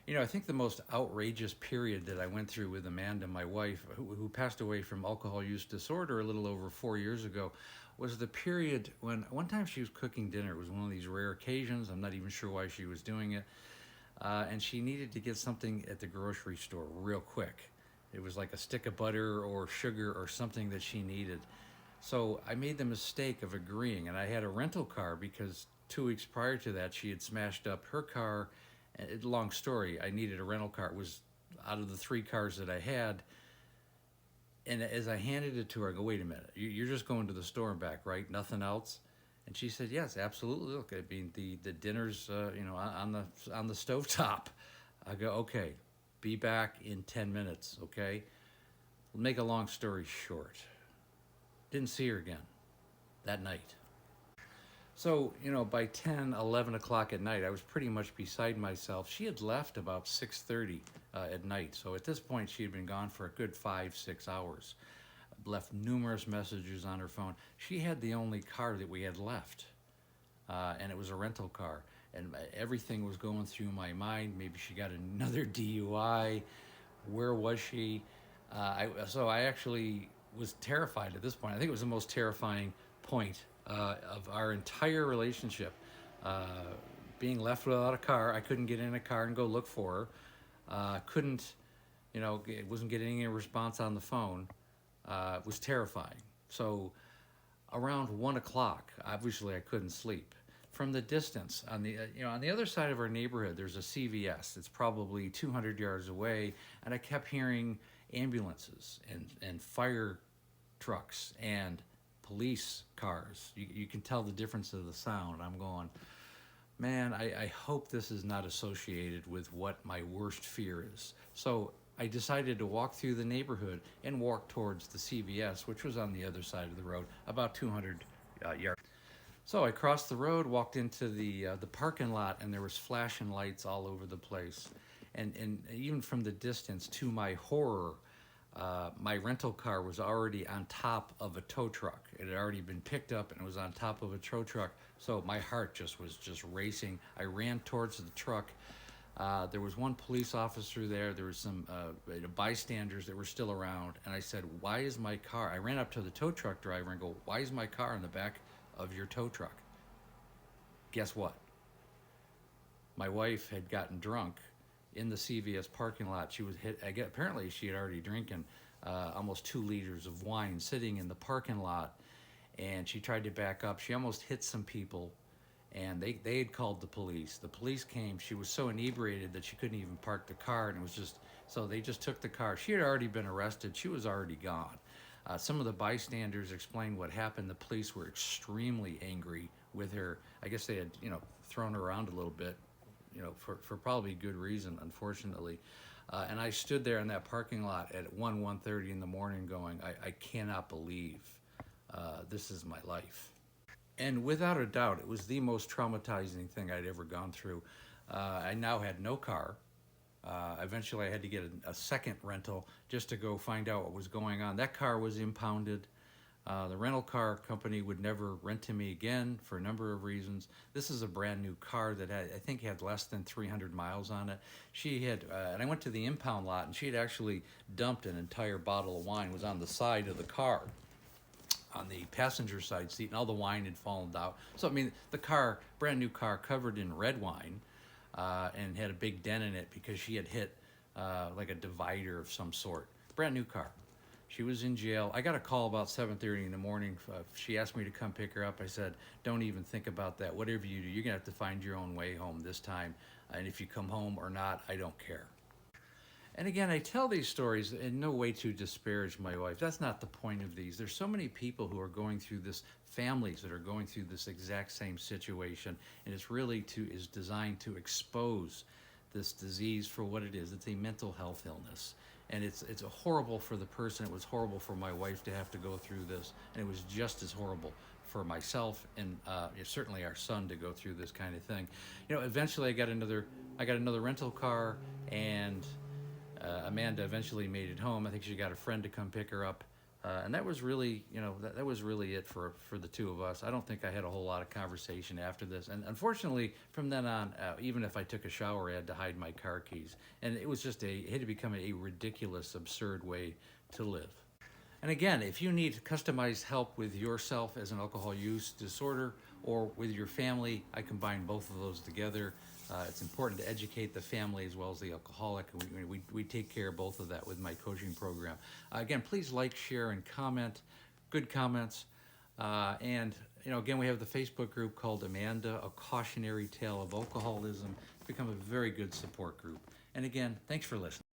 I think the most outrageous period that I went through with Amanda, my wife, who passed away from alcohol use disorder a little over 4 years ago, was the period when one time she was cooking dinner. It was one of these rare occasions. I'm not even sure why she was doing it. And she needed to get something at the grocery store real quick. It was like a stick of butter or sugar or something that she needed. So I made the mistake of agreeing, and I had a rental car because 2 weeks prior to that, she had smashed up her car. Long story, I needed a rental car. It was out of the 3 cars that I had. And as I handed it to her, I go, wait a minute, you're just going to the store and back, right? Nothing else? And she said, yes, absolutely. Look, I mean, the dinner's, on the stovetop. I go, okay, be back in 10 minutes, okay? Make a long story short. Didn't see her again that night. So, by 10, 11 o'clock at night, I was pretty much beside myself. She had left about 6:30 at night. So at this point, she had been gone for a good 5, 6 hours. Left numerous messages on her phone. She had the only car that we had left, and it was a rental car. And everything was going through my mind. Maybe she got another DUI. Where was she? So I actually was terrified at this point. I think it was the most terrifying point of our entire relationship. Uh, Being left without a car, I couldn't get in a car and go look for her. Couldn't, wasn't getting any response on the phone. It was terrifying. So around 1 o'clock, obviously I couldn't sleep. From the distance, on the other side of our neighborhood, there's a CVS. It's probably 200 yards away, and I kept hearing ambulances and fire trucks and police cars. You can tell the difference of the sound. I'm going, man, I hope this is not associated with what my worst fear is. So I decided to walk through the neighborhood and walk towards the CVS, which was on the other side of the road, about 200 yards. So I crossed the road, walked into the parking lot, and there was flashing lights all over the place. And even from the distance, to my horror, my rental car was already on top of a tow truck. It had already been picked up and it was on top of a tow truck. So my heart was just racing. I ran towards the truck. There was one police officer there. There was some bystanders that were still around. And I said, why is my car? I ran up to the tow truck driver and go, why is my car in the back of your tow truck? Guess what? My wife had gotten drunk in the CVS parking lot. She was hit. Apparently, she had already drinking almost 2 liters of wine sitting in the parking lot, and she tried to back up. She almost hit some people, and they had called the police. The police came. She was so inebriated that she couldn't even park the car, and it was just so they just took the car. She had already been arrested. She was already gone. Some of the bystanders explained what happened. The police were extremely angry with her. I guess they had, thrown her around a little bit, for probably good reason, unfortunately. And I stood there in that parking lot at 1:30 in the morning going, I cannot believe this is my life. And without a doubt, it was the most traumatizing thing I'd ever gone through. I now had no car. Eventually, I had to get a second rental just to go find out what was going on. That car was impounded. The rental car company would never rent to me again for a number of reasons. This is a brand new car that I think had less than 300 miles on it. She had, and I went to the impound lot, and she had actually dumped an entire bottle of wine. It was on the side of the car, on the passenger side seat, and all the wine had fallen out. So, I mean, the car, brand new car, covered in red wine, and had a big dent in it because she had hit like a divider of some sort. Brand new car. She was in jail. I got a call about 7:30 in the morning. She asked me to come pick her up. I said, don't even think about that. Whatever you do, you're going to have to find your own way home this time. And if you come home or not, I don't care. And again, I tell these stories in no way to disparage my wife. That's not the point of these. There's so many people who are going through this, families that are going through this exact same situation, and it's really is designed to expose this disease for what it is. It's a mental health illness, and it's horrible for the person. It was horrible for my wife to have to go through this, and it was just as horrible for myself and certainly our son to go through this kind of thing. Eventually I got another rental car, and Amanda eventually made it home. I think she got a friend to come pick her up. And that was really, that was really it for the two of us. I don't think I had a whole lot of conversation after this. And unfortunately, from then on, even if I took a shower, I had to hide my car keys. And it was just it had to become a ridiculous, absurd way to live. And again, if you need customized help with yourself as an alcohol use disorder or with your family, I combine both of those together. It's important to educate the family as well as the alcoholic. We take care of both of that with my coaching program. Again, please like, share, and comment. Good comments. And again, we have the Facebook group called Amanda, A Cautionary Tale of Alcoholism. It's become a very good support group. And again, thanks for listening.